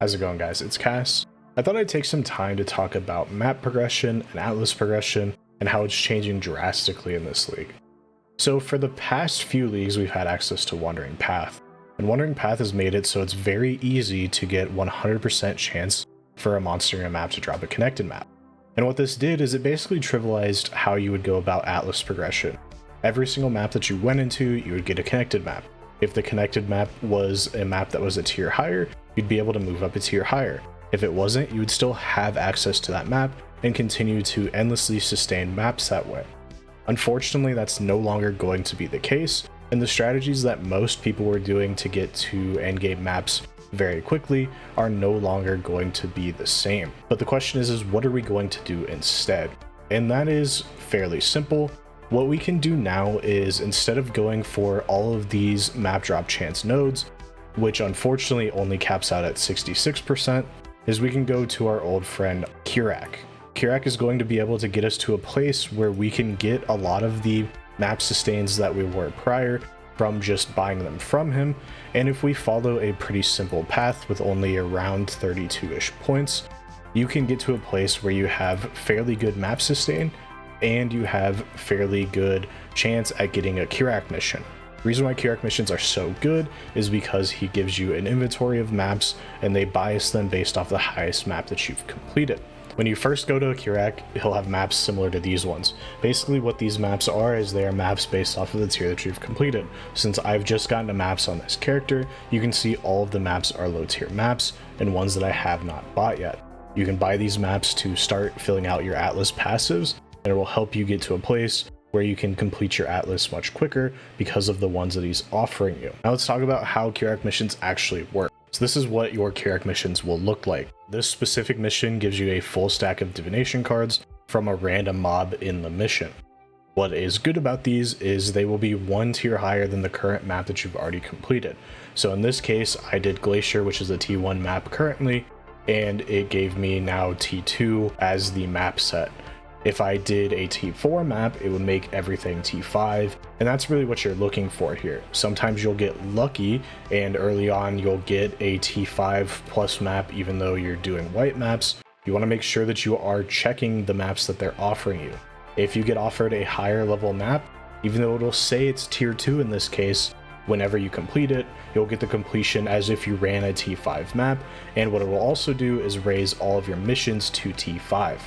How's it going, guys? It's Cass. I thought I'd take some time to talk about map progression and atlas progression and how it's changing drastically in this league. So for the past few leagues, we've had access to Wandering Path, and Wandering Path has made it so it's very easy to get 100% chance for a monster in a map to drop a connected map. And what this did is it basically trivialized how you would go about atlas progression. Every single map that you went into, you would get a connected map. If the connected map was a map that was a tier higher, you'd be able to move up a tier higher. If it wasn't, you would still have access to that map and continue to endlessly sustain maps that way. Unfortunately, that's no longer going to be the case, and the strategies that most people were doing to get to endgame maps very quickly are no longer going to be the same. But the question is what are we going to do instead? And that is fairly simple. What we can do now is, instead of going for all of these map drop chance nodes, which unfortunately only caps out at 66%, is we can go to our old friend Kirac. Kirac is going to be able to get us to a place where we can get a lot of the map sustains that we were prior from just buying them from him, and if we follow a pretty simple path with only around 32-ish points, you can get to a place where you have fairly good map sustain and you have fairly good chance at getting a Kirac mission. The reason why Kirac missions are so good is because he gives you an inventory of maps and they bias them based off the highest map that you've completed. When you first go to a Kirac, he'll have maps similar to these ones. Basically what these maps are is they are maps based off of the tier that you've completed. Since I've just gotten to maps on this character, you can see all of the maps are low tier maps and ones that I have not bought yet. You can buy these maps to start filling out your atlas passives, and it will help you get to a place where you can complete your atlas much quicker because of the ones that he's offering you. Now let's talk about how Kirac missions actually work. So this is what your Kirac missions will look like. This specific mission gives you a full stack of divination cards from a random mob in the mission. What is good about these is they will be one tier higher than the current map that you've already completed. So in this case, I did Glacier, which is a T1 map currently, and it gave me now T2 as the map set. If I did a T4 map, it would make everything T5, and that's really what you're looking for here. Sometimes you'll get lucky, and early on you'll get a T5 plus map even though you're doing white maps. You want to make sure that you are checking the maps that they're offering you. If you get offered a higher level map, even though it'll say it's tier 2 in this case, whenever you complete it, you'll get the completion as if you ran a T5 map, and what it will also do is raise all of your missions to T5.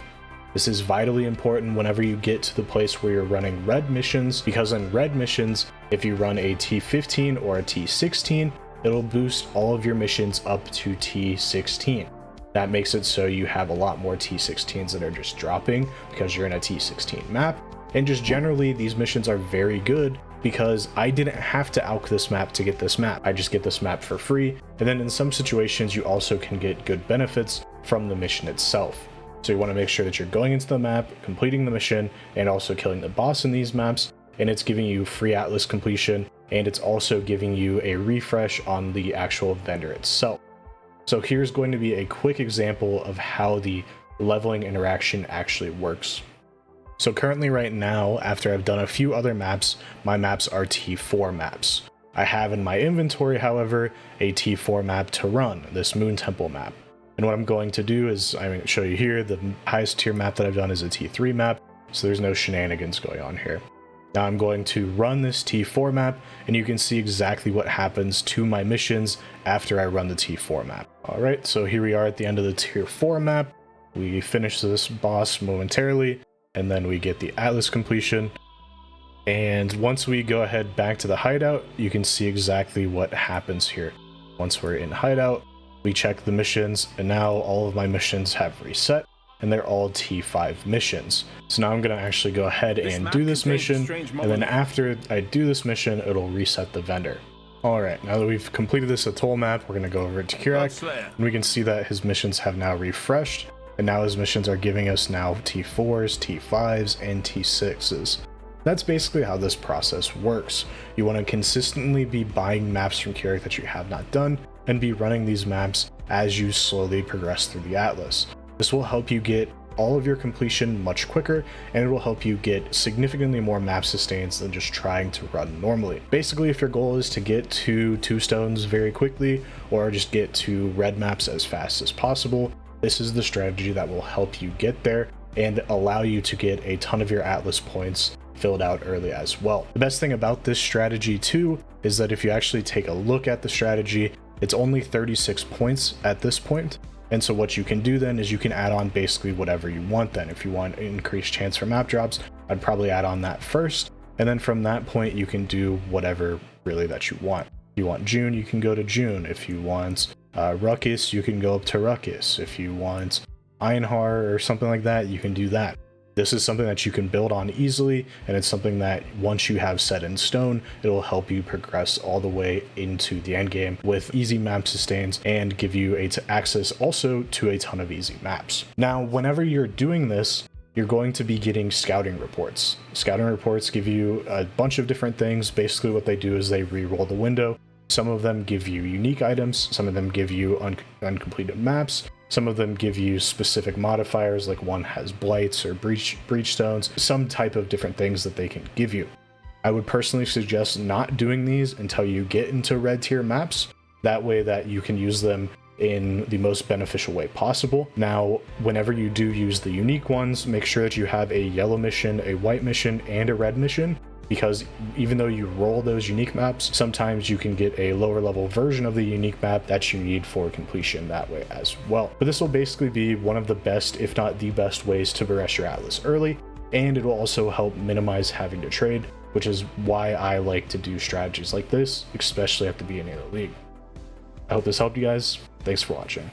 This is vitally important whenever you get to the place where you're running red missions, because in red missions, if you run a T15 or a T16, it'll boost all of your missions up to T16. That makes it so you have a lot more T16s that are just dropping because you're in a T16 map. And just generally, these missions are very good because I didn't have to alch this map to get this map. I just get this map for free. And then in some situations, you also can get good benefits from the mission itself. So you want to make sure that you're going into the map, completing the mission, and also killing the boss in these maps, and it's giving you free atlas completion, and it's also giving you a refresh on the actual vendor itself. So here's going to be a quick example of how the leveling interaction actually works. So currently right now, after I've done a few other maps, my maps are T4 maps. I have in my inventory, however, a T4 map to run, this Moon Temple map. And what I'm going to do is, I'm going to show you here, the highest tier map that I've done is a T3 map, so there's no shenanigans going on here. Now I'm going to run this T4 map, and you can see exactly what happens to my missions after I run the T4 map. Alright, so here we are at the end of the Tier 4 map. We finish this boss momentarily, and then we get the atlas completion. And once we go ahead back to the hideout, you can see exactly what happens here. Once we're in hideout, we check the missions, and now all of my missions have reset, and they're all T5 missions. So now I'm going to actually go ahead and do this mission, and then after I do this mission, it'll reset the vendor. Alright, now that we've completed this atoll map, we're going to go over to Kirac, and we can see that his missions have now refreshed, and now his missions are giving us now T4s, T5s, and T6s. That's basically how this process works. You want to consistently be buying maps from Kirac that you have not done, and be running these maps as you slowly progress through the atlas. This will help you get all of your completion much quicker, and it will help you get significantly more map sustains than just trying to run normally. Basically, if your goal is to get to 2 stones very quickly, or just get to red maps as fast as possible, this is the strategy that will help you get there and allow you to get a ton of your Atlas points filled out early as well. The best thing about this strategy too is that if you actually take a look at the strategy, it's only 36 points at this point. And so what you can do then is you can add on basically whatever you want then. If you want an increased chance for map drops, I'd probably add on that first. And then from that point, you can do whatever really that you want. If you want June, you can go to June. If you want Ruckus, you can go up to Ruckus. If you want Einhar or something like that, you can do that. This is something that you can build on easily, and it's something that once you have set in stone, it'll help you progress all the way into the end game with easy map sustains and give you access also to a ton of easy maps. Now, whenever you're doing this, you're going to be getting scouting reports. Scouting reports give you a bunch of different things. Basically what they do is they re-roll the window. Some of them give you unique items, some of them give you uncompleted maps, some of them give you specific modifiers, like one has blights or breach stones, some type of different things that they can give you. I would personally suggest not doing these until you get into red tier maps. That way that you can use them in the most beneficial way possible. Now, whenever you do use the unique ones, make sure that you have a yellow mission, a white mission, and a red mission, because even though you roll those unique maps, sometimes you can get a lower level version of the unique map that you need for completion that way as well. But this will basically be one of the best, if not the best, ways to progress your Atlas early, and it will also help minimize having to trade, which is why I like to do strategies like this, especially at the beginning of the league. I hope this helped you guys. Thanks for watching.